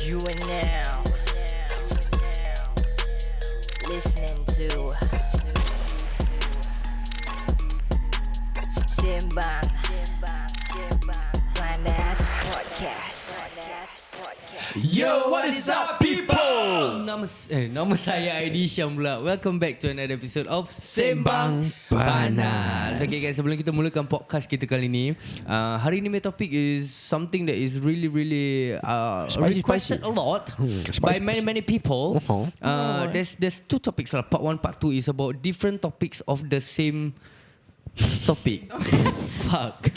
You are now listening to Sembang Panas Podcast. Yo, what is up people? Nama saya Aidy Syam pula. Welcome back to another episode of Sembang Panas. Okay guys, sebelum kita mulakan podcast kita kali ni, hari ni my topic is something that is really requested a lot by many people. There's two topics lah. Part 1, part 2 is about different topics of the same topik. Fuck.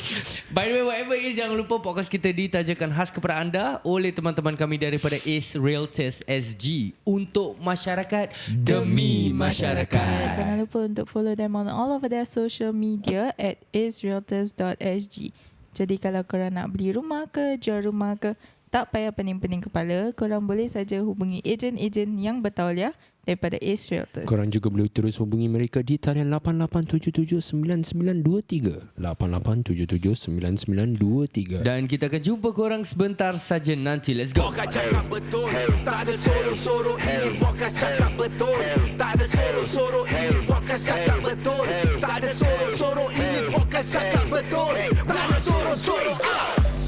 By the way, whatever it is, jangan lupa podcast kita ditajakan khas kepada anda oleh teman-teman kami daripada AceRealtorsSg. Untuk masyarakat, demi masyarakat. Jangan lupa untuk follow them on all of their social media at AceRealtorsSg. Jadi kalau korang nak beli rumah ke, jual rumah ke, tak payah pening-pening kepala, korang boleh saja hubungi ejen-ejen yang bertauliah daripada Ace Realtors. Korang juga boleh terus hubungi mereka di talian 88779923 88779923. Dan kita akan jumpa korang sebentar saja nanti. Let's go. Podcast cakap betul, tak ada sorok-sorok. Ini podcast cakap betul, tak ada sorok-sorok. Ini podcast cakap betul, tak ada sorok-sorok. Ini podcast cakap betul, tak ada sorok-sorok.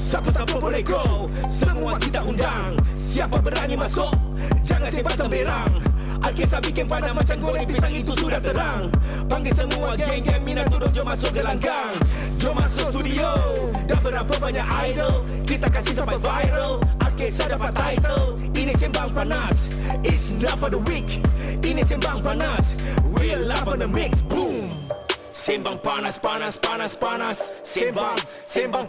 Siapa-siapa boleh go, semua kita undang. Siapa berani masuk, jangan sebat temberang. Al-Kisah bikin panas macam goreng pisang, itu sudah terang. Panggil semua geng-geng minat duduk, jom masuk gelanggang. Jom masuk studio, dah berapa banyak idol, kita kasih sampai viral. Al-Kisah dapat title, ini Sembang Panas. It's not for the weak, ini Sembang Panas. Real love on the mix, boom. Sembang panas, panas, panas, panas. Sembang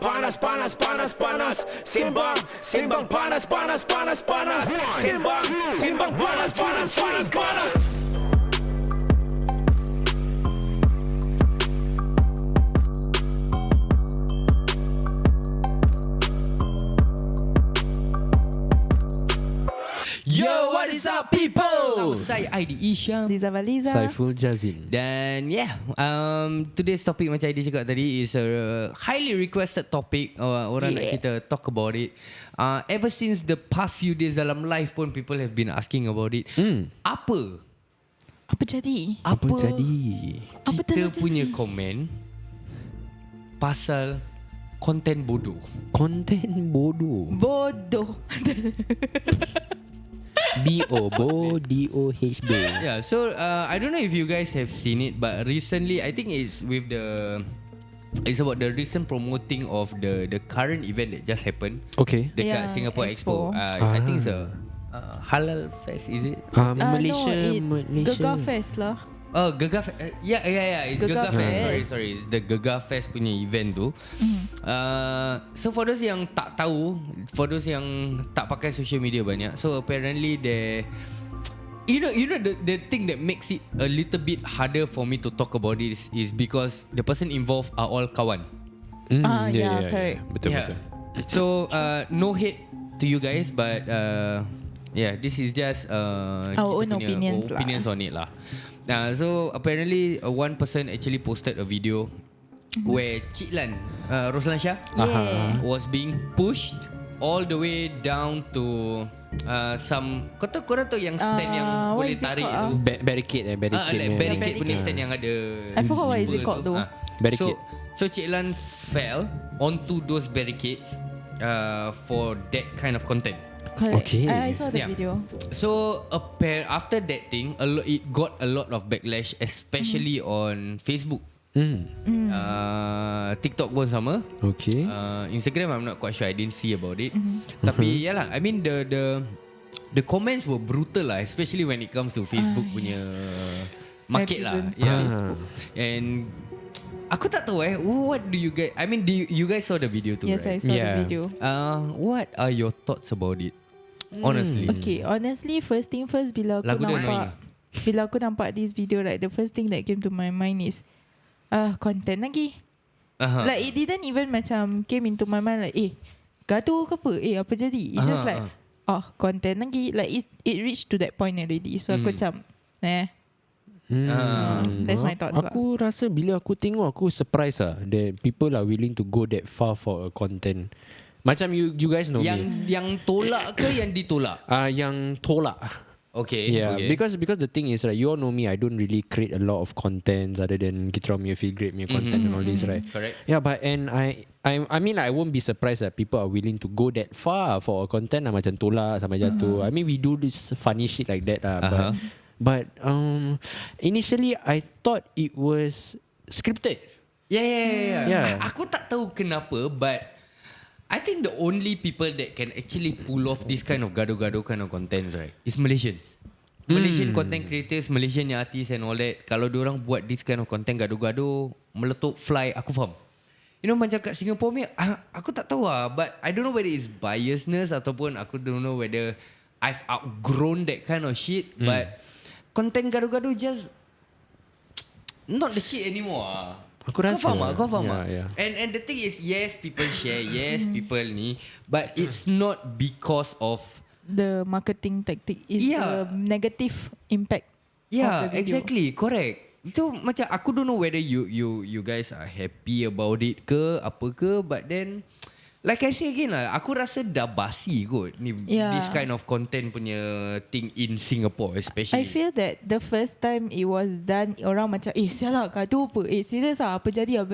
panas, panas, panas, panas. Sembang panas, panas, panas, panas. Sembang panas, panas, panas, panas. Yo, what is up people? Nama saya Aidy Syam, Liza Valiza. Saiful Jazim. dan today's topic macam Aidy cakap tadi is a highly requested topic. Orang nak kita talk about it. Ever since the past few days dalam live pun people have been asking about it. Apa jadi? kita telah punya jadi? komen pasal konten bodoh? Konten bodoh. Bodoh. B-O-D-O-H-D. Yeah, so I don't know if you guys have seen it, but recently I think it's about the recent promoting of the current event that just happened. Okay. Dekat Yeah, Singapore Expo. Expo. I think it's a halal fest, is it? Malaysia. No, it's Gaduh Fest lah. Oh, Gaga Fest. Yeah, it's Gaga Gaga Fest. Fest. Sorry, it's the Gaga Fest punya event tu. So for those yang tak tahu, for those yang tak pakai social media banyak, so apparently you know the thing that makes it a little bit harder for me to talk about it is because the person involved are all kawan. Yeah, correct. Betul. So no hate to you guys, but this is just Our kita own punya opinions on it lah. So apparently one person actually posted a video where Cik Lan, Roslan Shah, was being pushed all the way down to some korang tahu yang stand yang boleh what is it tarik called, tu, Barricade. barricade punya stand yang ada I forgot what is it symbol called tu. though. Barricade. So Cik Lan fell onto those barricades for that kind of content. Correct. Okay. I saw the video. So after that thing, it got a lot of backlash, especially on Facebook. TikTok pun sama. Okay. Instagram I'm not quite sure, I didn't see about it. Tapi yalah, I mean the comments were brutal lah, especially when it comes to Facebook punya market lah. Represents Facebook. And aku tak tahu what do you guys, I mean you guys saw the video too, Yes, right? I saw the video. What are your thoughts about it? Honestly. Okay, honestly, first thing first, bila aku nampak this video, like the first thing that came to my mind is content lagi. Like it didn't even macam came into my mind like gaduh ke apa, apa jadi. It's just like content lagi. Like it reached to that point already. So aku macam That's my thoughts lah. Aku rasa bila aku tengok, aku surprise lah that people are willing to go that far for a content Macam you guys know me. Yang tolak ke yang ditolak? Yang tolak. Okay. Yeah, okay. because the thing is, right, you all know me, I don't really create a lot of contents other than kita orang punya feel great punya content and all this, right? Correct. Yeah, but and I mean, I won't be surprised that people are willing to go that far for a content macam tolak sampai jatuh. I mean, we do this funny shit like that, but initially I thought it was scripted. Yeah. Aku tak tahu kenapa, but I think the only people that can actually pull off this kind of gaduh-gaduh kind of contents, right, is Malaysians. Malaysian content creators, Malaysian artists and all that. Kalau diorang buat this kind of content gaduh-gaduh, meletup, fly, aku faham. You know, macam kat Singapore ni, aku tak tahu lah. But I don't know whether it's biasness ataupun aku don't know whether I've outgrown that kind of shit. But content gaduh-gaduh just not the shit anymore. Aku rasa Kau faham tak? Yeah. And the thing is, yes, people share, yes, people ni, but it's not because of The marketing tactic is the negative impact. Yeah, of the video. exactly, correct. So macam aku don't know whether you guys are happy about it ke apa ke, but then like I say again lah, aku rasa dah basi kot ni this kind of content punya thing in Singapore especially. I feel that the first time it was done, orang macam sialah gaduh apa, serious lah, apa jadi.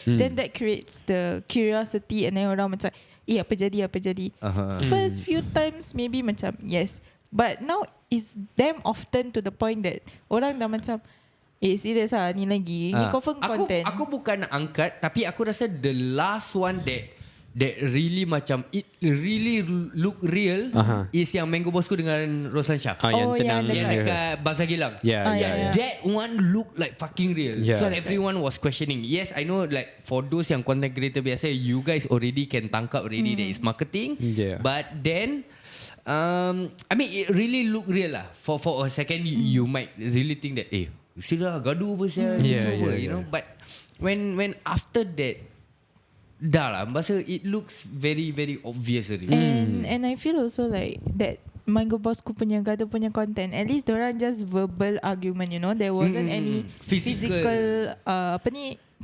Then that creates the curiosity and then orang macam apa jadi. First few times maybe macam yes, but now it's damn often to the point that orang dah macam serious lah ni lagi, ni confirm content. Aku bukan nak angkat, tapi aku rasa the last one that really macam it really look real is yang Mango Bosku dengan Roslan Shah. Yang tenang yang dekat Bazar Gilang. Yeah. That one look like fucking real. Yeah. So everyone was questioning. Yes, I know like for those yang content creator biasa, you guys already can tangkap already that is marketing. Yeah. But then I mean it really look real lah. For a second you might really think that sudah gaduh apa sial, you know. But when after that dah lah, masa it looks very very obvious already. And I feel also like that Mango Bosku punya gaduh punya content, at least diorang just verbal argument, you know. There wasn't any physical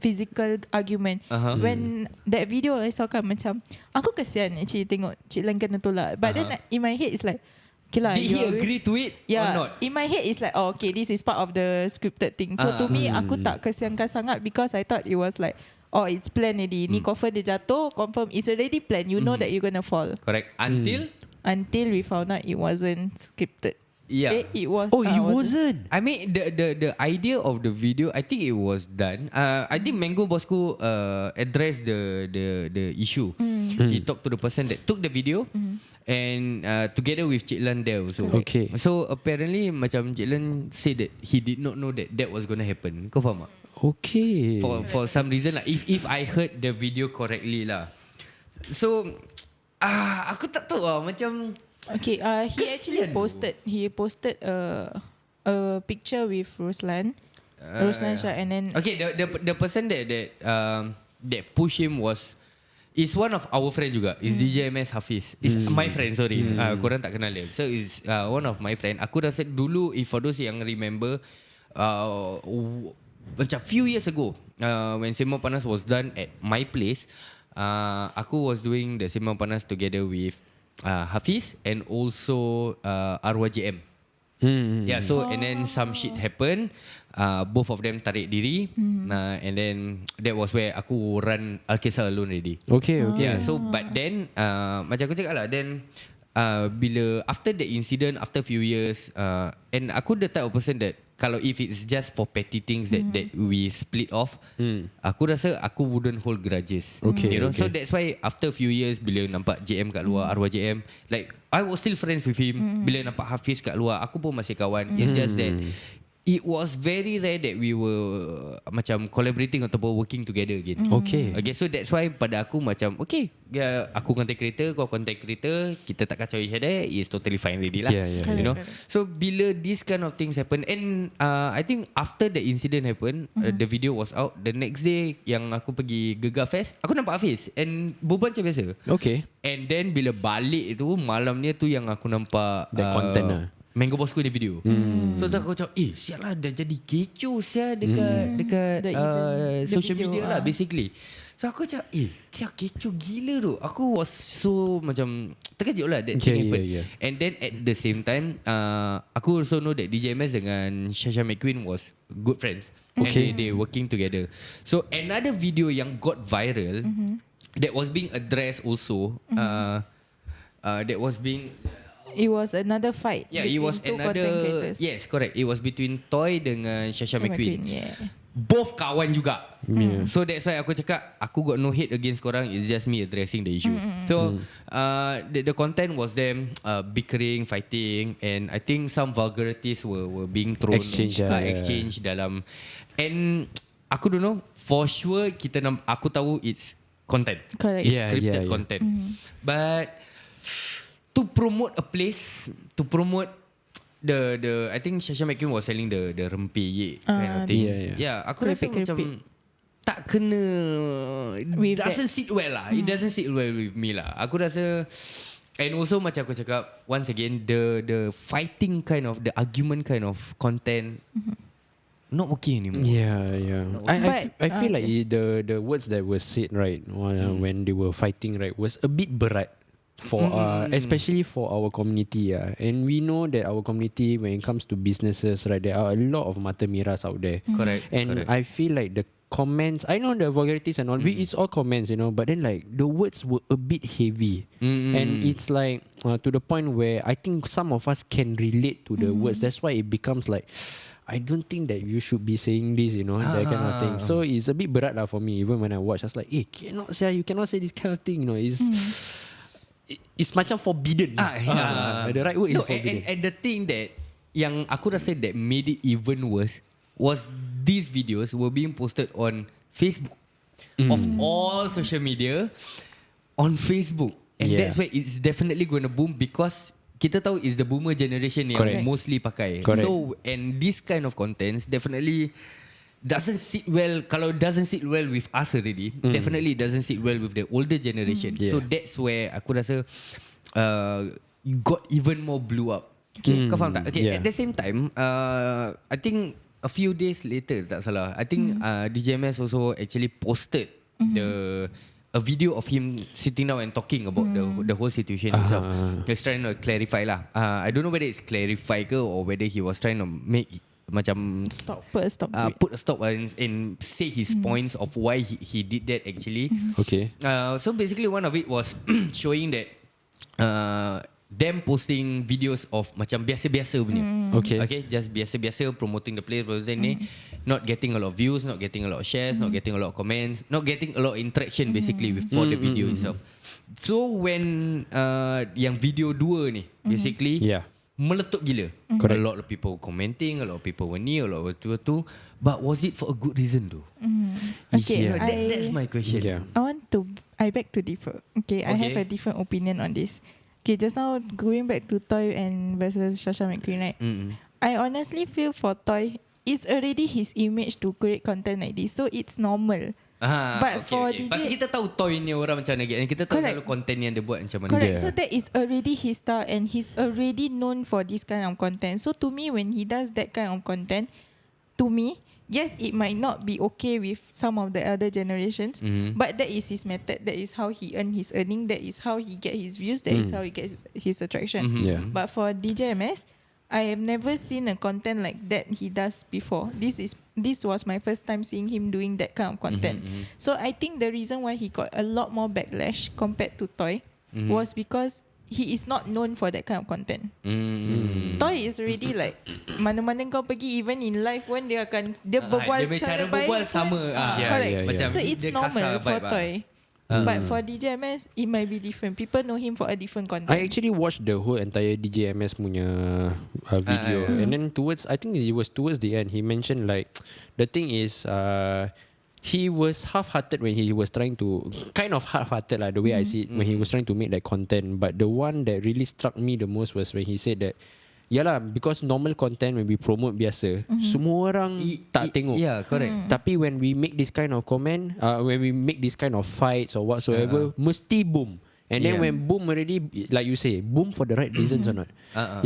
physical argument. When that video I saw kan macam aku kesian actually tengok Cik Lan kena tolak, but then in my head it's like okay lah, did he agree to it or not? In my head it's like okay, this is part of the scripted thing. So to me aku tak kesiankan sangat because I thought it was like it's planned already. Ni confirm dia jatuh, confirm it's already planned. You know that you're gonna fall. Correct. Until we found out it wasn't scripted. Yeah. It was. It wasn't. I mean the idea of the video, I think it was done. I think Mango Bosku addressed the issue. He talked to the person that took the video and together with Cik Lan there also. Okay. So apparently macam Cik Lan said that he did not know that was gonna happen. Kau faham tak? Okay. For some reason lah, if I heard the video correctly lah. So aku tak tahu lah macam. Okay, he posted a picture with Roslan Shah, and then okay, the person that pushed him is one of our friend juga. Is DJ MS Hafiz. Is my friend, sorry. Korang tak kenal dia. So is one of my friend. Aku rasa dulu, if for those yang remember, macam few years ago, when Sembang Panas was done at my place, aku was doing the Sembang Panas together with Hafiz and also Arwah JM. Yeah, so and then some shit happened. Both of them tarik diri, and then that was where aku run Al-Kisah alone already. Okay. Yeah, so but then macam aku cakap lah, then bila after the incident, after few years, and aku the type of person that kalau if it's just for petty things that we split off, aku rasa aku wouldn't hold grudges. Okay, You know, okay. so that's why after few years bila nampak JM kat luar, Arwah JM, like I was still friends with him. Bila nampak Hafiz kat luar, aku pun masih kawan. It's just that it was very rare that we were macam collaborating ataupun working together again. Okay. So that's why pada aku macam okay, aku content creator, kau content creator, kita tak kacau each other, is totally fine already lah. Yeah. You know. So bila this kind of things happen, and I think after the incident happen, the video was out. The next day yang aku pergi Gegar Fest, aku nampak Hafiz and berbual macam biasa. Okay. And then bila balik itu malamnya tu yang aku nampak The content lah. Mango Bosku di video. So aku macam sial lah, dah jadi kecoh sial dekat The event, the social video, media lah basically. So aku cakap Kia kecoh gila tu. Aku was so macam terkejut lah that thing happened. And then at the same time aku also know that DJMS dengan Shasha McQueen was good friends. Okay. And they working together. So another video yang got viral that was being addressed also that was being It was another fight. Yeah, it was two content another. creators. Yes, correct. It was between Toy dengan Shasha McQueen. Yeah. Both kawan juga. So that's why aku cakap aku got no hate against korang. It's just me addressing the issue. So the content was them bickering, fighting, and I think some vulgarities were being thrown, exchange dalam. And aku don't know for sure aku tahu it's content. Correct. It's scripted content. But to promote a place, to promote the I think Shasha McQueen was selling the rempeyek kind of thing. Yeah, aku rasa macam tak kena, doesn't sit well lah. It doesn't sit well with me lah. Aku rasa, and also macam aku cakap once again, the fighting kind of, the argument kind of content not okay anymore. I feel like the words that were said right when they were fighting right was a bit berat for especially for our community, and we know that our community, when it comes to businesses, right, there are a lot of mata miras out there. Correct. And I feel like the comments, I know the vulgarities and all, it's all comments, but then like the words were a bit heavy, and it's like to the point where I think some of us can relate to the words. That's why it becomes like, I don't think that you should be saying this, that kind of thing. So it's a bit berat lah for me. Even when I watch, I was like, you cannot say this kind of thing. It's macam forbidden. The right word is forbidden. And the thing that yang aku rasa that made it even worse was these videos were being posted on Facebook. Of all social media, on Facebook. And that's why it's definitely going to boom, because kita tahu is the boomer generation yang mostly pakai. So, and this kind of contents definitely doesn't sit well. Kalau doesn't sit well with us already, definitely doesn't sit well with the older generation. So that's where aku rasa got even more blew up. Kau faham tak? Okay, at the same time, I think a few days later, tak salah, I think DJMS also actually posted a video of him sitting down and talking about the whole situation itself. He's trying to clarify lah. I don't know whether it's clarify ke or whether he was trying to make macam put a stop and say his points of why he did that actually. Okay. So basically one of it was showing that them posting videos of macam biasa-biasa punya. Okay, just biasa-biasa promoting the place, ni, not getting a lot of views, not getting a lot of shares, not getting a lot of comments, not getting a lot of interaction basically for the video itself. So when yang video 2 ni basically meletup gila. A lot of people commenting, a lot of people were ni, a lot of tu. But was it for a good reason though? Okay, that's my question. I beg to differ. Okay, I have a different opinion on this. Okay, just now going back to Toy and versus Shasha McQueen, right? I honestly feel for Toy, it's already his image to create content like this, so it's normal. But for DJ, pasal kita tahu Toy ni orang macam mana, and kita tahu selalu content yang dia buat macam mana. Correct. So that is already his style, and he's already known for this kind of content. So to me, when he does that kind of content, to me, yes, it might not be okay with some of the other generations, but that is his method. That is how he earn his earning. That is how he get his views. That is how he gets his attraction. But for DJMS, I have never seen a content like that he does before. This was my first time seeing him doing that kind of content. So I think the reason why he got a lot more backlash compared to Toy was because he is not known for that kind of content. Toy is already like mana-mana kau pergi, even in live pun dia akan berbual cara berbual baik sama. Correct. Macam so it's normal for Toy. But for DJMS, it might be different. People know him for a different content. I actually watched the whole entire DJMS punya video, and then I think it was towards the end, he mentioned like the thing is he was half-hearted when he was trying to, kind of half-hearted like the way I see it, when he was trying to make that content. But the one that really struck me the most was when he said that, yalah, because normal content when we promote biasa, semua orang tak tengok. Yeah, correct. Tapi when we make this kind of comment, when we make this kind of fights or whatsoever, mesti boom. And then when boom already, like you say, boom for the right reasons or not?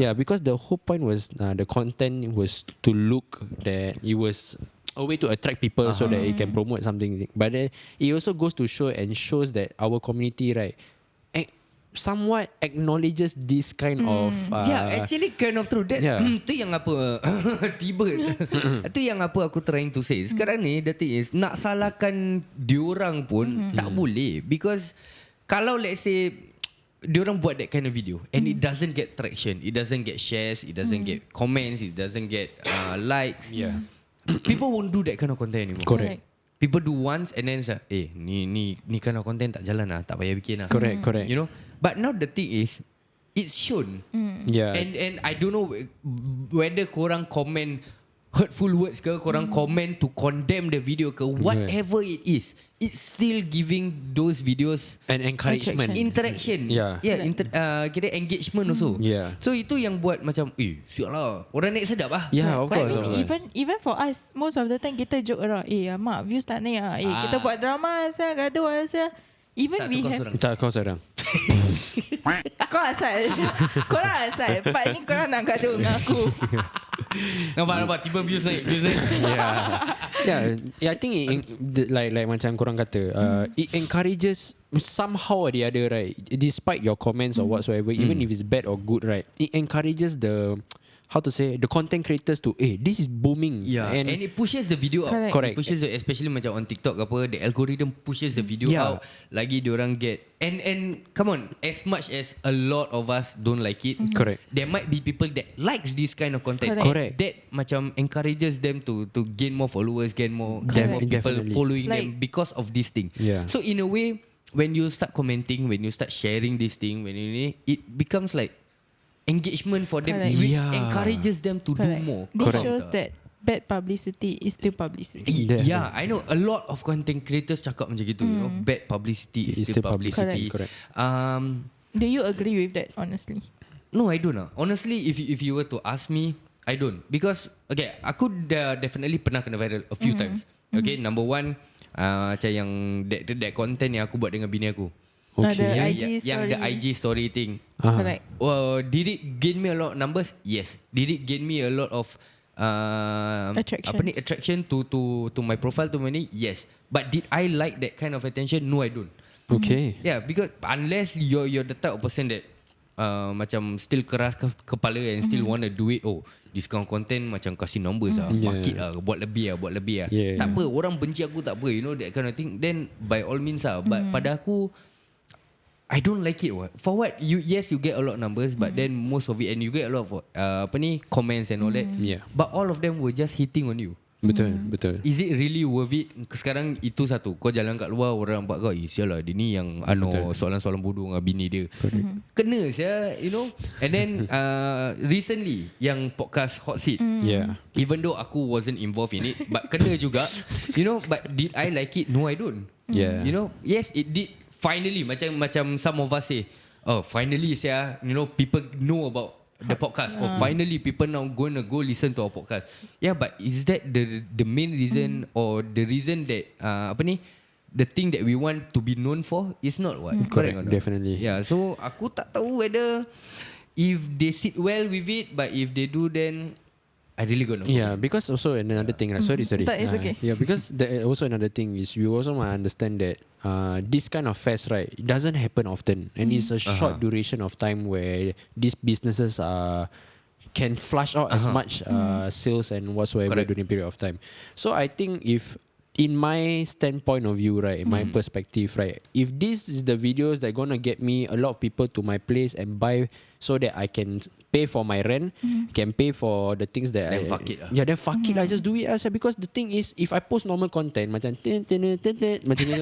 Yeah, because the whole point was the content was to look that it was a way to attract people so that it can promote something. But then it also goes to show and shows that our community, right, somewhat acknowledges this kind of actually kind of true. That tu yang apa tiba tu yang apa aku trying to say. Sekarang ni the thing is nak salahkan diorang pun tak boleh, because kalau let's say diorang buat that kind of video and it doesn't get traction, it doesn't get shares, it doesn't get comments, it doesn't get likes, people won't do that kind of content anymore. Correct. People do once and then say, ni kind of content tak jalan lah, tak payah bikin lah. Correct. You know, but now the thing is, it's shown. Yeah. And I don't know whether korang comment hurtful words ke, korang comment to condemn the video ke, whatever it is, it's still giving those videos an encouragement, interaction. Kira engagement also. Yeah. So itu yang buat macam sial lah, orang naik sedap lah. Yeah, of But course. I mean, even for us, most of the time kita joke around, mak views tak naik lah, kita buat drama saya, gaduh saya. Even Tak, we tu kau have seorang. Tak, kau seorang. Kau asal korang asal part ni korang nak gaduh dengan aku. Nampak tiba views naik. I think like macam korang kata, it encourages somehow or the other, right, despite your comments or whatsoever, even if it's bad or good, right, it encourages the the content creators to this is booming, and it pushes the video out. Correct. It pushes especially macam on TikTok apa, the algorithm pushes the video out. Lagi diorang get and come on, as much as a lot of us don't like it, Correct. there might be people that likes this kind of content. Correct. That macam encourages them to gain more followers, gain more people Definitely. following them because of this thing. Yeah. So in a way, when you start commenting, when you start sharing this thing, it becomes like engagement for them, Correct. which encourages them to do more. This shows that bad publicity is still publicity. Yeah, I know a lot of content creators cakap macam gitu. You know, bad publicity is still publicity. Correct. Do you agree with that, honestly? No, I don't know. Honestly, if you were to ask me, I don't. Because aku dah definitely pernah kena viral a few times. Okay, number one, macam yang that content yang aku buat dengan bini aku. Okay. Yang the IG story thing. Correct. Did it gain me a lot of numbers? Yes. Did it gain me a lot of attraction to my profile, to my name? Yes. But did I like that kind of attention? No, I don't. Okay. Yeah, because unless you're the type of person that macam still keras kepala and still want to do it, this kind of content macam kasih numbers fuck it lah, buat lebih lah. Tak apa, orang benci aku tak apa, you know, that kind of thing, then by all means but pada aku, I don't like it. For what? You get a lot of numbers, but then most of it, and you get a lot of comments and all that. But all of them were just hitting on you. Betul. Is it really worth it? Sekarang itu satu. Kau jalan kat luar, orang nampak kau, sial lah, dia ni yang soalan-soalan bodoh dengan bini dia. Kena saya, you know. And then recently yang podcast Hot Seat, even though aku wasn't involved in it, but kena juga, you know. But did I like it? No, I don't. You know, yes, it did. Finally, macam some of us say, finally you know, people know about the podcast, or finally people now gonna go listen to our podcast. Yeah, but is that the main reason or the reason that the thing that we want to be known for is not what? Correct, definitely. Yeah, so aku tak tahu whether if they sit well with it, but if they do, then I really got no. Yeah, because also another thing, right? Sorry. That is okay. Yeah, because also another thing is you also must understand that this kind of fest, right, it doesn't happen often, and it's a short duration of time where these businesses can flush out as much sales and whatsoever during a period of time. So I think if, in my standpoint of view, right, in my perspective, right, if this is the videos that gonna get me a lot of people to my place and buy, so that I can pay for my rent, can pay for the things that then fuck it lah. Yeah, then fuck it lah. Just do it lah. Because the thing is, if I post normal content macam macam ni,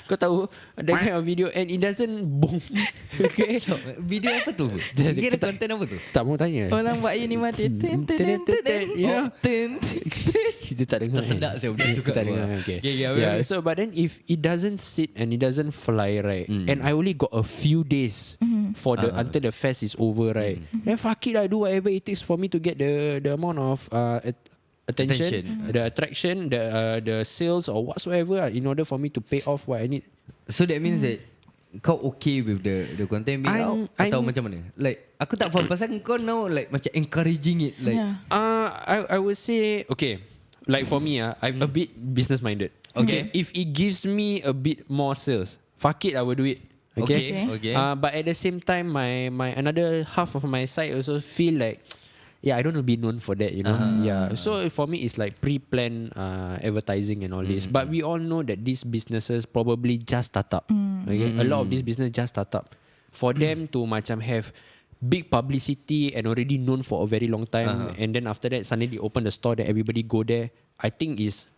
kau tahu that kind of video and it doesn't boom. Okay, So, video apa tu? Kira content apa tu? tak mau tanya. Orang buat ini mati. Yeah. Kita tak dengar. Tersedak saya budak tu Kita tak kat dengar. luar. Okay. Yeah. So but then if it doesn't sit and it doesn't fly, right, and I only got a few days for the until the fest is over, right, then fuck it, I do whatever it takes for me to get the amount of attention, the attraction, the sales or whatsoever, in order for me to pay off what I need. So that means that kau okay with the content being out atau macam mana? Like aku tak faham pasal kau now like macam encouraging it, like I would say, okay, like for me, I'm a bit business minded. Okay. If it gives me a bit more sales, fuck it, I will do it. Okay. But at the same time, my another half of my side also feel like, I don't want to be known for that, you know. So for me, it's like pre-planned advertising and all this. But we all know that these businesses probably just start up. Okay, a lot of these business just start up. For them to macam have big publicity and already known for a very long time, and then after that suddenly they open the store that everybody go there, I think is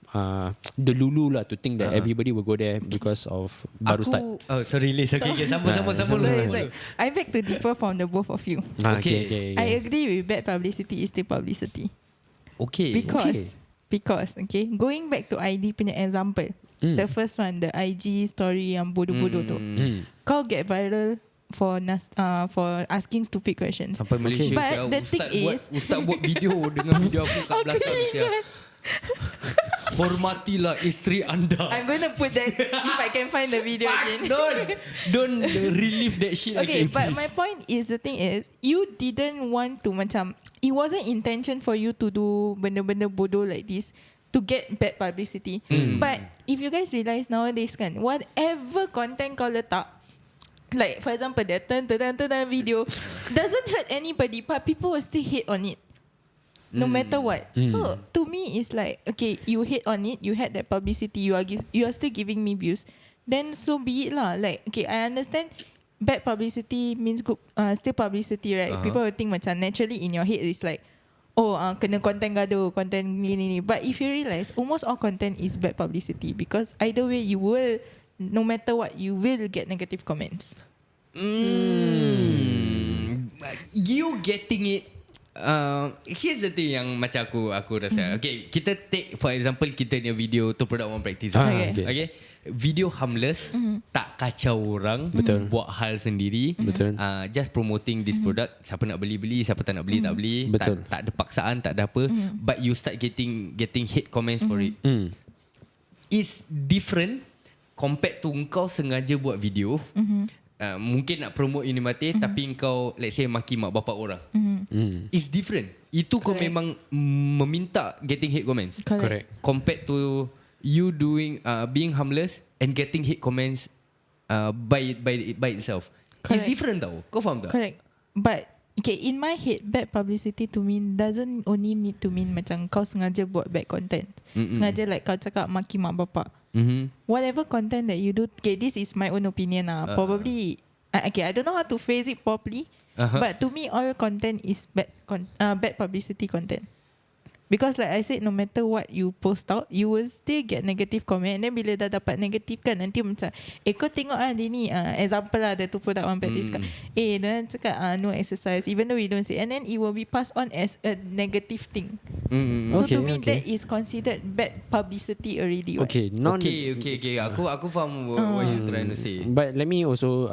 the lulu lah to think that everybody will go there because of baru start. Sorry Liz. Okay, sama. Sorry. I beg to differ from the both of you. Okay. I agree with bad publicity is still publicity. Okay. Because going back to ID punya example, the first one, the IG story yang bodoh-bodoh tu, kau get viral for asking stupid questions. Sampai Malaysia. But the thing is, Ustaz buat video dengan video aku kat belakang sia. Hormatilah isteri anda. I'm going to put that if I can find the video again. Don't relive that shit Okay, again. but my point is, the thing is, you didn't want to macam, it wasn't intention for you to do benda-benda bodoh like this to get bad publicity. But if you guys realize nowadays kan, whatever content kau letak, like for example the turn video doesn't hurt anybody, but people will still hate on it no matter what. So to me it's like, okay, you hate on it, you had that publicity, you are still giving me views, then so be it lah. Like, okay, I understand bad publicity means good, still publicity, right? People will think macam naturally in your head it's like, kena content gaduh, content ni. But if you realize almost all content is bad publicity, because either way you will, no matter what, you will get negative comments. You getting it. Here's the thing yang macam aku rasa. Okay, kita take for example kita punya video tu product one practice. Okay. Video harmless, tak kacau orang, buat hal sendiri, just promoting this product. Siapa nak beli, siapa tak nak beli tak beli. Tak ada paksaan, tak ada apa. But you start getting hate comments for it. It's different compared to kau sengaja buat video. Mungkin nak promote Unimate, tapi kau let's say maki mak bapak orang. It's different. Itu kau memang meminta getting hate comments. Correct. Compared to you doing being harmless and getting hate comments by itself. It's different tau. Kau faham tak? Correct. But okay, in my head, bad publicity to me doesn't only need to mean macam kau sengaja buat bad content. Sengaja like kau cakap maki mak bapak. Whatever content that you do, okay, this is my own opinion lah. Probably, okay, I don't know how to phrase it properly, but to me, all content is bad publicity content. Because like I said, no matter what you post out, you will still get negative comment. And then bila dah dapat negative kan, nanti macam, kau tengok dia ni, example lah, ada tu product one practice kan. Dia cakap no exercise, even though we don't say. And then it will be passed on as a negative thing. So to me, that is considered bad publicity already. Okay. Aku faham what you trying to say. But let me also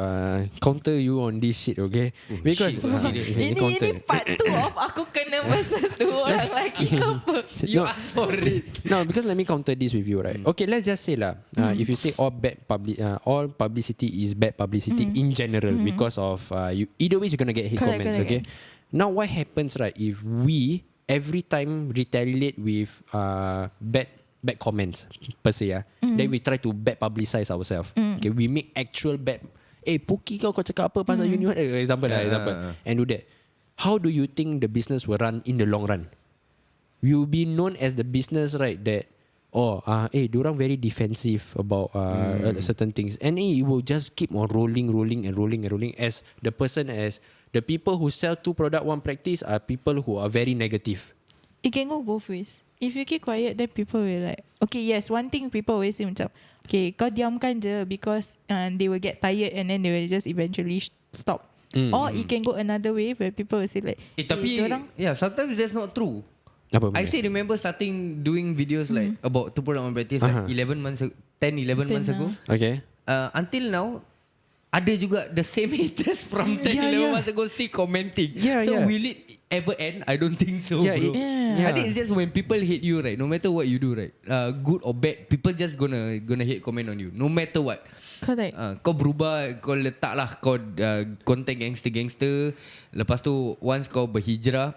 counter you on this shit, okay? Because ini part 2 of aku kena versus 2 orang lagi. You ask for it. No, because let me counter this with you, right? Okay, let's just say lah. If you say all publicity is bad publicity in general, because of either way you're gonna get hate comments. Okay. Now what happens, right? If we every time retaliate with bad comments per se, then we try to bad publicize ourselves. Okay, we make actual bad. Puki kau cakap apa pasal uni? Example, and do that. How do you think the business will run in the long run? You'll be known as the business, right? That diorang very defensive about certain things, and it will just keep on rolling as the people who sell two product one practice are people who are very negative. It can go both ways. If you keep quiet, then people will like, okay, yes, one thing people always say macam, okay, kau diamkan je, because they will get tired and then they will just eventually stop. Or it can go another way where people will say like, tapi sometimes that's not true. I still remember starting doing videos like about 2 product one practice like 11 months ago. Okay. Until now, ada juga the same haters from 10, 11 months ago still commenting. So will it ever end? I don't think so, bro. I think it's just when people hate you, right? No matter what you do, right? Good or bad, people just gonna hate comment on you. No matter what. Correct. Kau berubah, kau letaklah kau konten gangster. Lepas tu once kau berhijrah,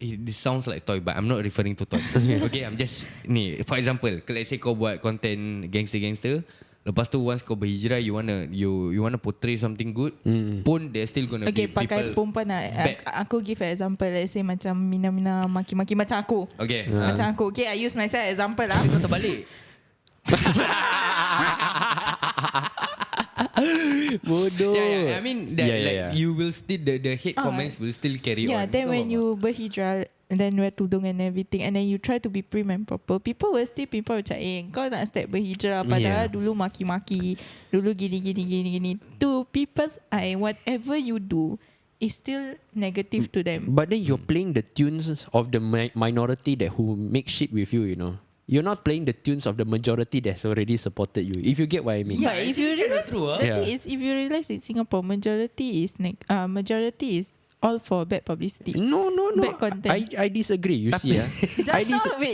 this sounds like toy, but I'm not referring to toy. Okay, I'm just ni. For example, let's say kau buat konten gangster. Lepas tu once kau berhijrah, you wanna portray something good, pun they're still gonna be people. Pakai perempuan lah. Aku give an example. Let's say macam Mina maki-maki macam aku. Okay. Macam aku. Okay, I use myself example lah. Kau terbalik. Bodoh. I mean that you will still the hate comments will still carry on. Then when you berhijrah and then wear tudung and everything, and then you try to be prim and proper, people will still pinpoint macam kau nak step berhijrah padahal dulu maki-maki, dulu gini. To people's eye, whatever you do is still negative to them. But then you're playing the tunes of the minority that who make shit with you, you know. You're not playing the tunes of the majority that's already supported you. If you get what I mean. Yeah, if you realize, the thing is, if you realize in Singapore, majority is all for bad publicity. No. Bad content. I disagree. You see,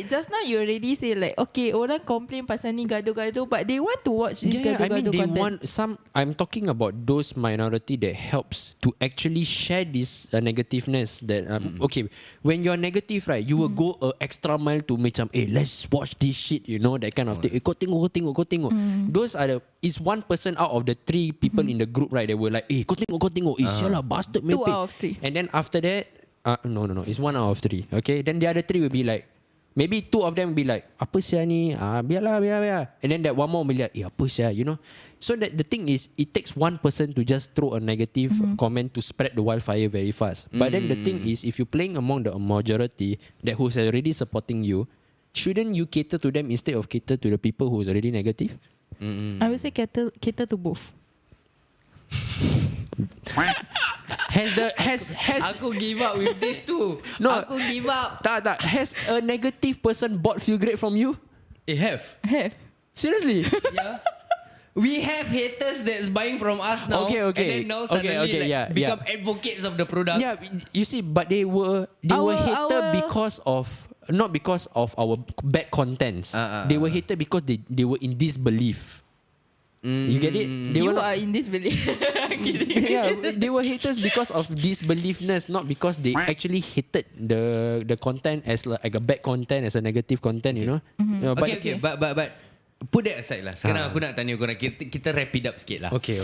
Just now you already say like, okay, orang complain pasal ni gaduh-gaduh, but they want to watch this gaduh-gaduh they content. want some. I'm talking about those minority that helps to actually share this negativeness. That okay, when you're negative, right, you will go a extra mile to macam, let's watch this shit, you know, that kind of thing. Kau tengok. Those are is one person out of the 3 people in the group, right? They were like, kau tengok. Sialah bastard, 2 out of 3. And then after that, no, it's 1 out of 3. Okay, then the other 3 will be like, maybe 2 of them will be like, apa sia ni? Biarlah. And then that one more will be like, apa sia, you know. So that the thing is, it takes one person to just throw a negative comment to spread the wildfire very fast. But then the thing is, if you're playing among the majority that who's already supporting you, shouldn't you cater to them instead of cater to the people who's already negative? I would say cater to both. Aku give up with this too. No, aku give up. Tak. Has a negative person bought feel great from you? Have. Seriously? Yeah. We have haters that's buying from us now. Okay. And then now suddenly become advocates of the product. Yeah, you see, but they were hated because of, not because of our bad contents. They were hated because they were in disbelief. You get it? You are in disbelief. They were haters because of disbeliefness, not because they actually hated the content as like a bad content, as a negative content, you know. Okay. But put that aside lah. Sekarang aku nak tanya korang, kita wrap it up sikit lah. Okay.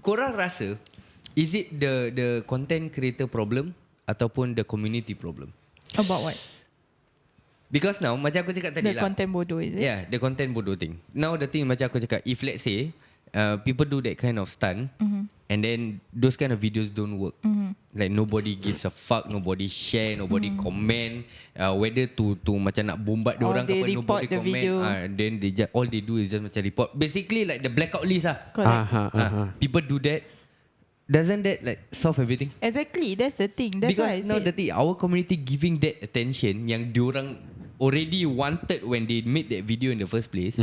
Korang rasa, is it the content creator problem ataupun the community problem? About what? Because now, macam aku cakap tadi The lah, content bodoh, is it? Yeah, the content bodoh thing. Now the thing macam aku cakap, if let's say people do that kind of stunt, and then those kind of videos don't work, like nobody gives a fuck, nobody share, nobody comment, whether to macam nak bombat dia orang, they nobody report the comment, video. then all they do is just macam report. Basically like the blackout list lah. Correct. People do that. Doesn't that like solve everything? Exactly, that's the thing. That's why I Because now said the thing, our community giving that attention yang diorang already wanted when they made that video in the first place,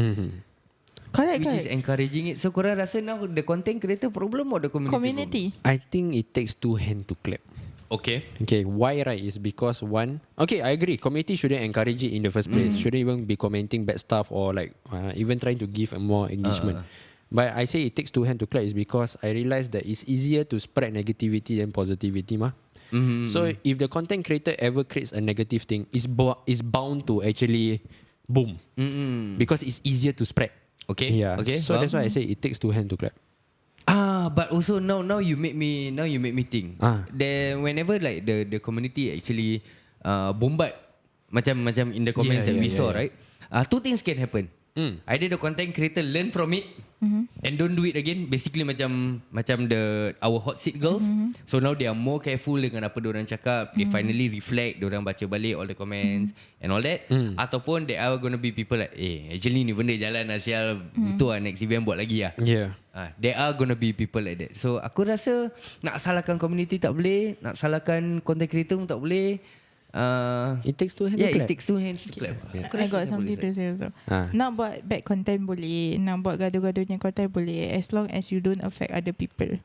correct. which is encouraging it. So korang rasa now the content creator problem or the community? I think it takes 2 hands to clap. Okay. Why right is because one, okay, I agree, community shouldn't encourage it in the first place. Shouldn't even be commenting bad stuff or like even trying to give a more engagement. But I say it takes 2 hands to clap is because I realize that it's easier to spread negativity than positivity mah. So if the content creator ever creates a negative thing, it's bound to actually boom, because it's easier to spread. Okay. Yeah. Okay. So that's why I say it takes 2 hands to clap. But also now you make me think. Then whenever like the community actually bombat macam in the comments that we saw, right? 2 things can happen. Either the content creator learn from it and don't do it again. Basically macam our hot seat girls. So now they are more careful dengan apa diorang cakap. They finally reflect, diorang baca balik all the comments and all that. Ataupun there are gonna be people like, actually ni benda jalan lah sial, itu lah next event buat lagi lah. There are gonna be people like that. So aku rasa nak salahkan community tak boleh, nak salahkan content creator pun tak boleh. It takes two hands to Yeah, clap. it takes two hands to clap. Aku I rasa got saya something boleh to say also. Ha. Nak buat bad content boleh, nak buat gaduh-gaduhnya content boleh, as long as you don't affect other people.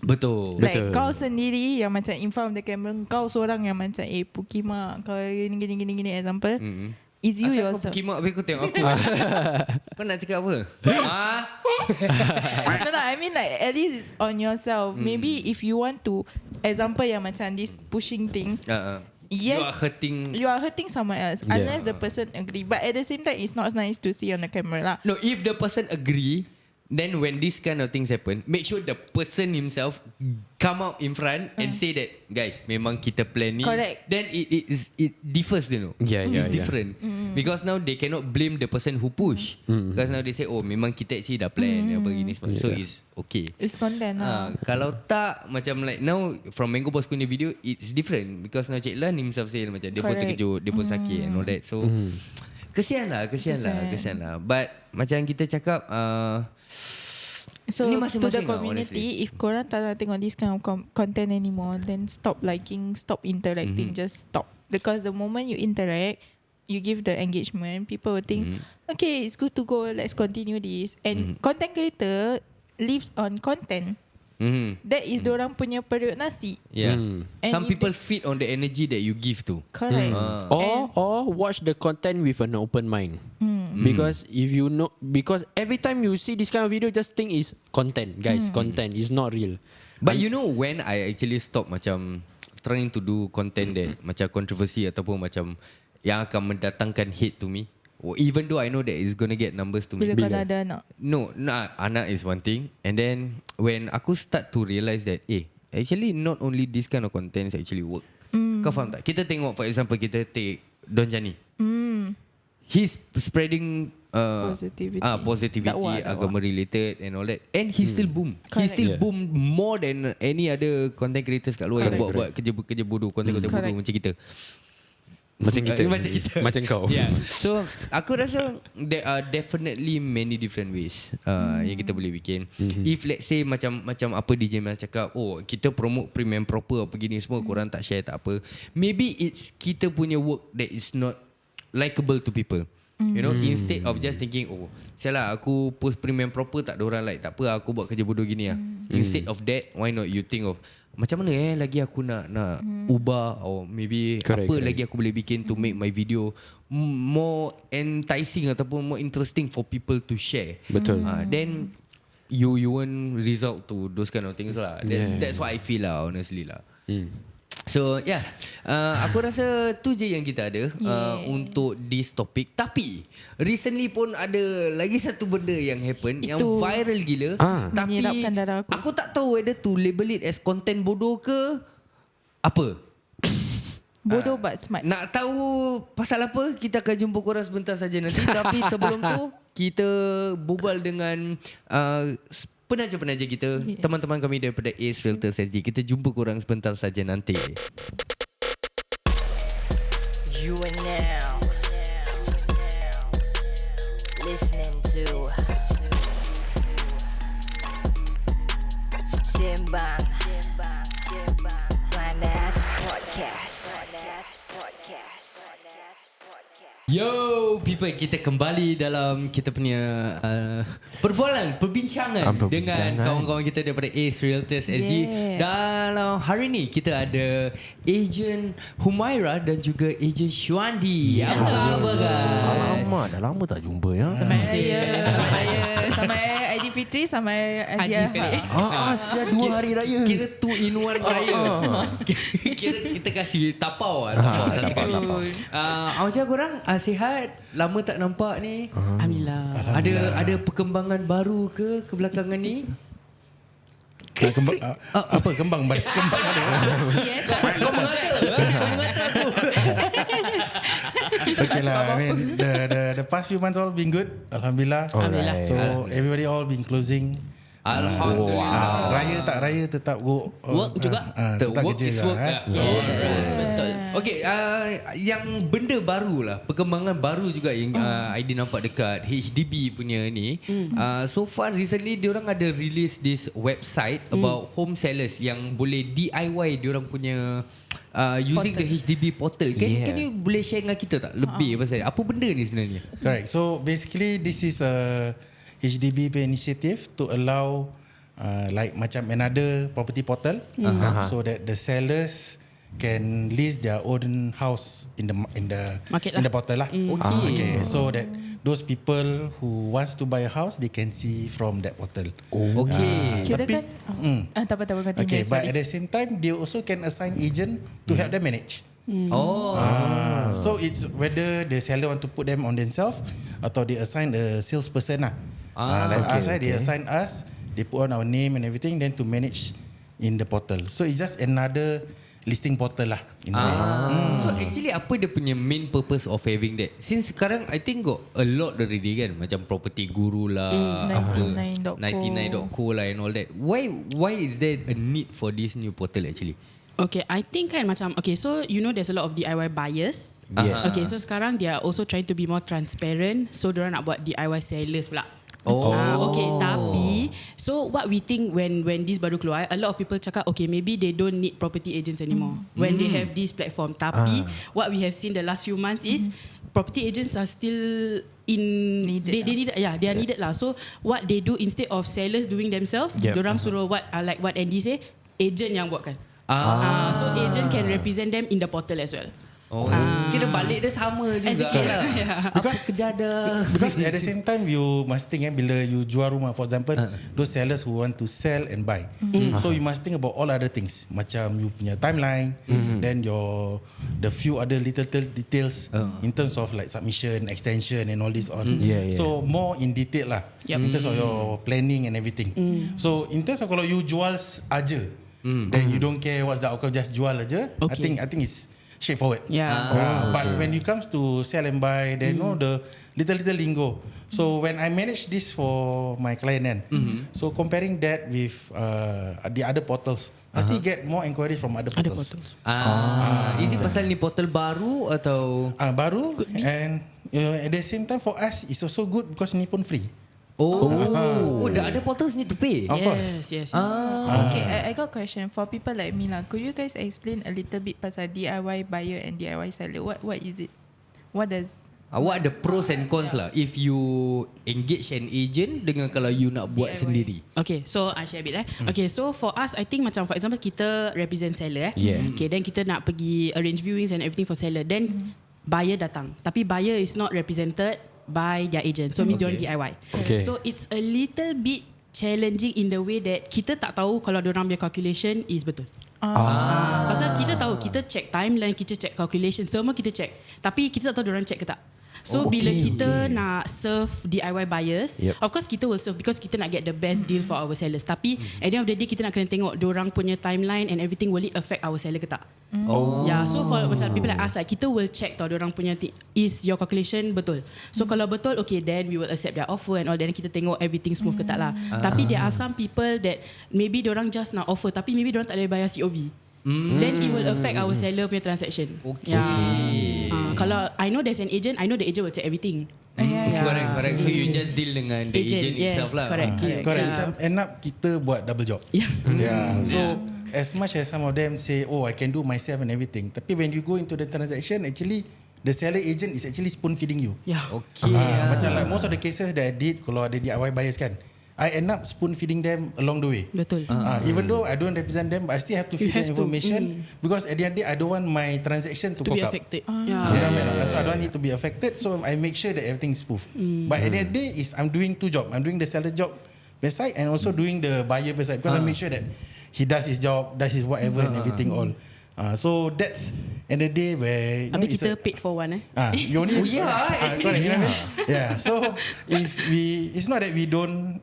Betul. Like kau sendiri yang macam in front of the camera, kau seorang yang macam Pukimak, kau gini example. Is you Asal yourself. kau kimak habis kau tengok aku. Kau nak cakap apa? No, I mean like at least it's on yourself. Maybe if you want to, example yang macam this pushing thing, yes, You are hurting. you are hurting someone else unless the person agree. But at the same time, it's not nice to see on the camera lah. No, if the person agree, then when this kind of things happen, make sure the person himself come out in front and say that, guys, memang kita plan ni. Correct. Then it differs, you know. It's different. Because now they cannot blame the person who push. Because now they say, oh, memang kita actually dah plan apa gini semua. So it's okay. It's content lah. Kalau tak, macam like now from Mango Boss punya video, it's different. Because now Cik Lan himself say macam dia pun Correct. terkejut, dia pun sakit and all that. So kesian lah. But macam kita cakap, So Ini to masing-masing the lah, community, if korang tak nak tengok this kind of content anymore, then stop liking, stop interacting, just stop. Because the moment you interact, you give the engagement, people will think, okay, it's good to go, let's continue this. And content creator lives on content. That is dorang punya periuk nasi. yeah. And Some if people feed on the energy that you give to. Correct. Or watch the content with an open mind. Because if you know, because every time you see this kind of video, just think is content, guys. Content is not real. But you know when I actually stop macam trying to do content that macam controversy ataupun macam yang akan mendatangkan hate to me. Even though I know that it's gonna get numbers to me. Bila kau dah ada anak. No, anak is one thing. And then when aku start to realise that, actually not only this kind of contents actually work. Kau faham tak? Kita tengok for example, kita take Don Jani. He's spreading positivity, Dakwah. agama related and all that. And he still boom. He Correct. still boom more than any other content creators kat luar yang buat kerja bodoh, content bodoh macam kita. Macam kita. Macam kita. Macam kau. Yeah. So aku rasa there are definitely many different ways yang kita boleh bikin. If let's say macam apa DJ Mel cakap, oh kita promote premium proper apa gini semua, korang tak share tak apa. Maybe it's kita punya work that is not likable to people. You know, instead of just thinking, oh salah aku post premium proper tak ada orang like, tak apa aku buat kerja bodoh gini lah. Instead of that, why not you think of macam mana lagi aku nak ubah, or maybe Correct. lagi aku boleh bikin to make my video more enticing ataupun more interesting for people to share. Betul. Then you won't result to those kind of things lah. That's what I feel lah, honestly lah. So yeah, aku rasa tu je yang kita ada untuk this topic. Tapi recently pun ada lagi satu benda yang happen yang viral gila. Tapi menyirapkan darah aku tak tahu whether to label it as content bodoh ke apa. Bodoh but smart. Nak tahu pasal apa, kita akan jumpa korang sebentar saja nanti. Tapi sebelum tu kita berbual dengan penaja-penaja kita, teman-teman kami daripada AceRealtorsSg. Kita jumpa korang sebentar saja nanti. You are now listening to Sembang Panas Podcast. Yo people, kita kembali dalam kita punya perbincangan dengan kawan-kawan kita daripada AceRealtorsSg. Dalam hari ni kita ada Agent Humaira dan juga Agent Syuandi. Apa khabar guys? Alamak, dah lama tak jumpa ya. Sampai raya, sampai Aidilfitri, sampai Haji sekali. Asyik 2 hari raya. Kira 2 in 1 raya. Kira kita kasih tapau satu kali. Macam korang sihat? Lama tak nampak ni. Alhamdulillah. Ada perkembangan baru ke kebelakangan ni? Apa kembang ada. Kau mengata aku. Okay lah, I mean the past few months all been good, alhamdulillah. So everybody all been closing. Alhamdulillah. Raya tetap go Work juga. tetap Work kerja is lah, work. Yes, betul. Okay, yang benda baru lah, perkembangan baru juga yang ID nampak dekat HDB punya ni. So far recently diorang ada release this website about home sellers yang boleh DIY diorang punya using Portal. the HDB portal. Can you boleh share dengan kita tak lebih pasal apa benda ni sebenarnya? Correct. So basically this is a HDB initiative to allow like macam another property portal so that the sellers can list their own house in the Market in lah. the portal lah. Okay. So that those people who wants to buy a house, they can see from that portal. Okay. Kira Tapi- kan tak apa continue. Okay, but sorry. at the same time, they also can assign agent to help them manage. Oh. So it's whether the seller want to put them on themselves atau they assign a salesperson lah. Like us, right? They assign us, they put on our name and everything, then to manage in the portal. So it's just another listing portal lah. In a way. So actually apa dia punya main purpose of having that? Since sekarang I think got a lot already kan, macam property guru lah, 99.co lah and all that. Why is there a need for this new portal actually? Okay, I think kan macam, okay, so you know there's a lot of DIY buyers. Yeah. Okay, so sekarang they are also trying to be more transparent. So diorang nak buat DIY sellers pula. Okay, tapi so what we think when this baru keluar, a lot of people cakap okay, maybe they don't need property agents anymore when they have this platform. Tapi what we have seen the last few months is property agents are still Needed they are needed lah. So what they do instead of sellers doing themselves, diorang suruh like what Andy say, agent yang buatkan. So agent can represent them in the portal as well. Kira balik dia sama juga Exactly. lah. Apa kerja dah. Because at the same time you must think bila you jual rumah, for example, those sellers who want to sell and buy. So you must think about all other things, macam you punya timeline, then the few other little details in terms of like submission, extension and all this on. So more in detail lah in terms of your planning and everything. So in terms of kalau you jual aja, then you don't care what's the outcome, just jual aja. Okay. I think it's straightforward. But when it comes to sell and buy, they know the little lingo. So when I manage this for my client, so comparing that with the other portals, I still get more inquiries from other portals. Is it pasal ni portal baru atau? Baru, and at the same time for us, it's also good because ni pun free. Dah ada portals need to pay. Of course. Yes. Okay, I got a question for people like me lah. Could you guys explain a little bit pasal DIY buyer and DIY seller? What is it? What does What are the pros and cons lah if you engage an agent dengan kalau you nak buat DIY. sendiri? Okay, so I share a bit Okay, so for us, I think macam for example kita represent seller Okay, then kita nak pergi arrange viewings and everything for seller. Then buyer datang, tapi buyer is not represented by their agent. So means diorang DIY. So it's a little bit challenging in the way that kita tak tahu kalau diorang punya calculation is betul. Pasal kita tahu, kita check timeline, kita check calculation, semua kita check. Tapi kita tak tahu diorang check ke tak. So bila kita nak serve DIY buyers, of course kita will serve because kita nak get the best deal for our sellers. Tapi at the end of the day kita nak kena tengok diorang punya timeline and everything, will it affect our seller ke tak. So for macam people like us, like kita will check tau diorang punya is your calculation betul. So kalau betul, okay, then we will accept their offer and all. Then kita tengok everything smooth ke tak lah. Tapi there are some people that maybe diorang just nak offer, tapi maybe diorang tak boleh bayar COV. Then it will affect our seller punya transaction. Kalau I know there's an agent, I know the agent will check everything. Correct. So you just deal dengan the agent itself lah. Correct. Macam end up kita buat double job. So as much as some of them say, oh, I can do myself and everything, tapi when you go into the transaction, actually the seller agent is actually spoon feeding you. Macam like most of the cases that I did, kalau ada DIY buyers kan, I end up spoon feeding them along the way. Betul. Even though I don't represent them, but I still have to feed them information because at the end of the day, I don't want my transaction to be cock up. affected. So I don't need to be affected. So I make sure that everything is smooth. But at the end of the day, I'm doing two jobs. I'm doing the seller job per side and also doing the buyer per side because I make sure that he does his job, does his whatever and everything all. So that's end of the day where Habis kita paid for one you only actually, So if it's not that we don't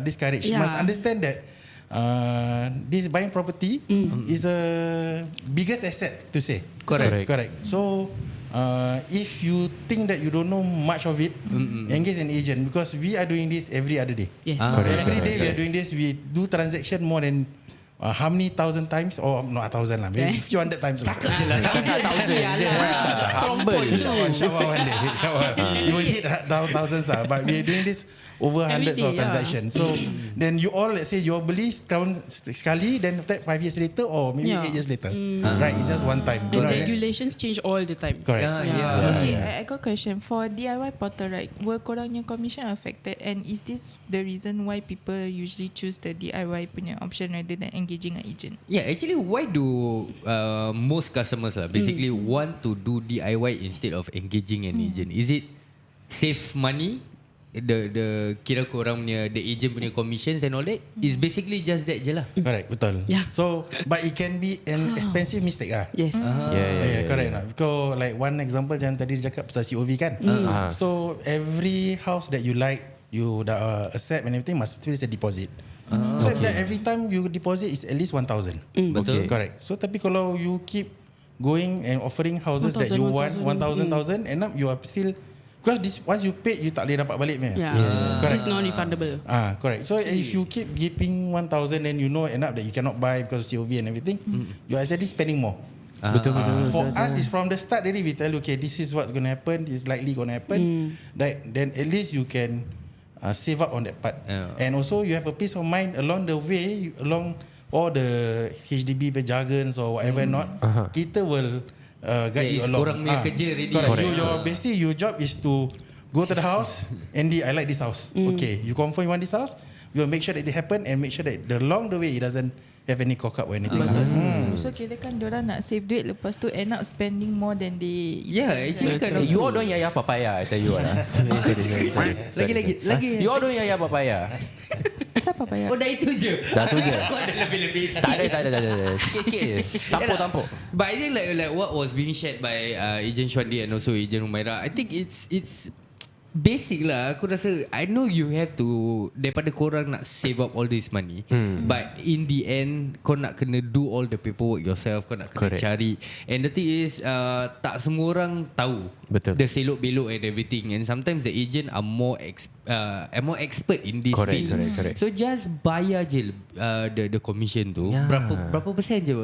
discourage. You must understand that this buying property is a biggest asset to say. Correct. So if you think that you don't know much of it, engage an agent because we are doing this every other day. Yes. Every day we are doing this. We do transaction more than how many thousand times, or not 1,000 lah, maybe few hundred times lah. Cakap je lah. Inshallah one day. Inshallah. You will hit thousands lah. But we're doing this over hundreds of transactions. So then you all, let's say you all beli setahun sekali, then after that 5 years later or maybe 8 years later. Right, it's just one time. And regulations change all the time. Correct. Okay, I got a question. For DIY portal, right, were korangnya commission affected, and is this the reason why people usually choose the DIY punya option rather than engaging an agent? Yeah, actually, why do most customers basically want to do DIY instead of engaging an agent? Is it save money? The kira korang punya, the agent punya commissions and all that is basically just that je lah. Correct, betul. Yeah. So, but it can be an expensive mistake lah. Yes. Yeah, correct lah. Because like one example yang tadi dia cakap pasal COV kan. So every house that you like, you dah accept and everything must still say deposit. So every time you deposit is at least 1,000. Betul. Correct. So tapi kalau you keep going and offering houses 1,000, that you want 1,000, 1,000, end up you are still, because this once you pay you tak boleh dapat balik punya. Correct. It's non-refundable. Correct. So if you keep giving 1,000 then you know end up that you cannot buy because of COV and everything, you are actually spending more. Betul. For us is from the start already we tell you, okay, this is what's going to happen, this is likely going to happen. Then at least you can save up on that part. And also you have a peace of mind along the way, along all the HDB jargons or whatever not. Kita will guide you along. Korang punya kerja ready. Correct. Basically your job is to go to the house. Andy, I like this house. Okay, you confirm you want this house. We will make sure that it happen and make sure that along the way it doesn't have any cock up or anything lah. So kira kan diorang nak save duit, lepas tu end up spending more than they. Yeah, actually kan. You all don't yaya papaya, I tell you lah. Lagi. You all don't yaya papaya. Asal papaya? Oh, dah itu je. Dah tu je. Aku ada lebih-lebih sikit. Tak ada. Sikit-sikit je. Tampuk. But I think like what was being shared by Agent Shwandi and also Agent Umaira, I think it's basic lah. Aku rasa I know you have to, daripada korang nak save up all this money, but in the end kau nak kena do all the paperwork yourself. Kau nak kena cari. And the thing is tak semua orang tahu the selok-belok and everything. And sometimes the agent are more expert in this field. Correct. So just bayar je the commission tu. Berapa persen je?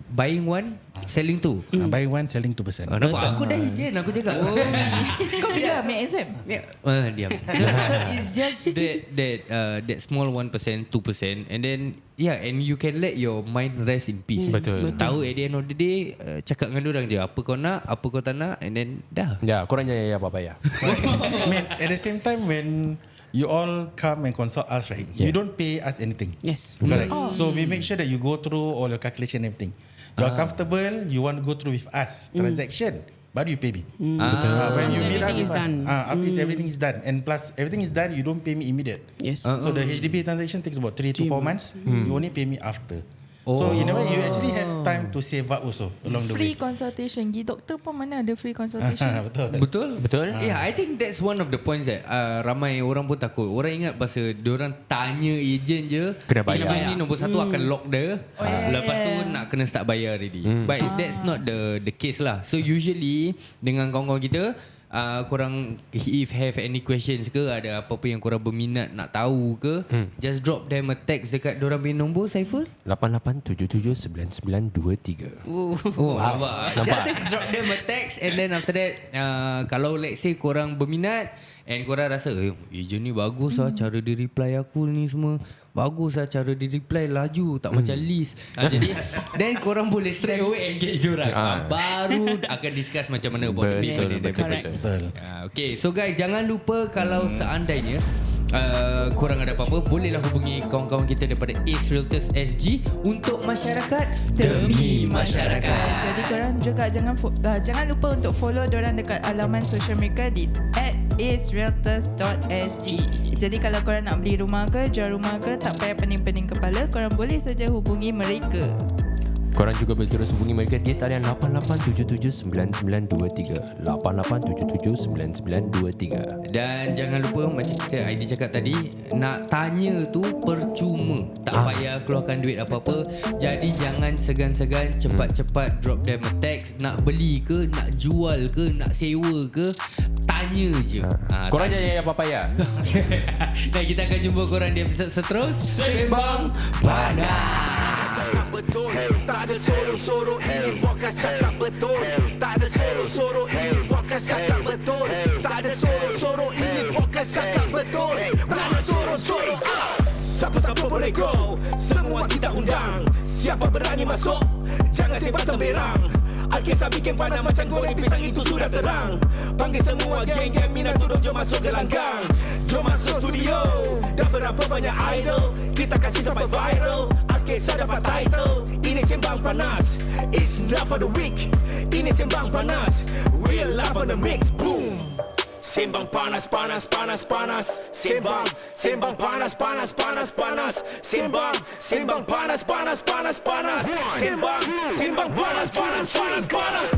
Buying one, selling two. Buy one, selling 2%. Aku dah agent, aku cakap. Kau bila ambil exam? Diam. So it's just that small 1%, 2%, and then and you can let your mind rest in peace. Betul. Tahu at the end of the day, cakap dengan orang je apa kau nak, apa kau tak nak, and then dah. Ya, korang jangan yaya papaya. I mean, at the same time when you all come and consult us, right? You don't pay us anything. Yes. Correct. So we make sure that you go through all your calculation and everything. You are comfortable, you want to go through with us transaction, baru you pay me. When you meet up with us, after everything is done, and plus everything is done, you don't pay me immediate. Yes. So the HDB transaction takes about 3 to 4 months. You only pay me after. So in a way you actually have time to save up also along the Free way. consultation. Pergi doktor pun mana ada free consultation. Betul. Betul. Yeah, I think that's one of the points that ramai orang pun takut. Orang ingat pasal diorang tanya agent je, kena bayar. agent ni nombor satu akan lock dia. Lepas tu nak kena start bayar already. But that's not the case lah. So usually dengan kawan-kawan kita, korang if have any questions ke, ada apa-apa yang korang berminat nak tahu ke, just drop them a text dekat dorang punya nombor, Saiful 88779923. nampak. Just drop them a text, and then after that kalau let's say korang berminat and korang rasa agent ni bagus lah cara dia reply aku ni semua, bagus lah cara dia reply, laju tak macam list. Jadi then korang boleh straight away engage diorang. Baru akan discuss macam mana about the fee. Betul. Okay, so guys, jangan lupa kalau seandainya korang ada apa-apa, bolehlah hubungi kawan-kawan kita daripada AceRealtorsSg untuk masyarakat demi masyarakat. Jadi korang juga jangan lupa untuk follow diorang dekat alaman social media di @AceRealtorsSg. Jadi kalau korang nak beli rumah ke, jual rumah ke, tak payah pening-pening kepala, korang boleh saja hubungi mereka. Korang juga boleh terus hubungi mereka di talian 88779923 88779923. Dan jangan lupa macam kita ID cakap tadi, nak tanya tu percuma, tak payah keluarkan duit apa-apa. Jadi jangan segan-segan, cepat-cepat drop them a text. Nak beli ke, nak jual ke, nak sewa ke, tanya je. Korang jangan apa-apa ya. Dan kita akan jumpa korang di episod seterusnya Sembang Panas. cakap betul. Tak ada sorok-sorok, ini podcast cakap betul. Tak ada sorok-sorok, ini podcast cakap betul. Tak ada sorok-sorok, ini podcast cakap betul. Tak ada sorok-sorok. Siapa-siapa boleh go, semua kita undang. Siapa berani masuk, jangan sebat temberang. Al-Kisah bikin panas macam goreng pisang, itu sudah terang. Panggil semua geng-geng minat tudung, jom masuk gelanggang. Jom masuk studio, dah berapa banyak idol, kita kasih sampai viral. Al-Kisah dapat title, ini Sembang Panas. It's not for the weak, ini Sembang Panas. Real love on the mix, boom. Sembang panas, panas, panas, panas. Sembang, sembang panas, panas, panas, panas. Sembang, sembang panas, panas, panas, panas. Sembang, sembang panas, panas, panas, panas.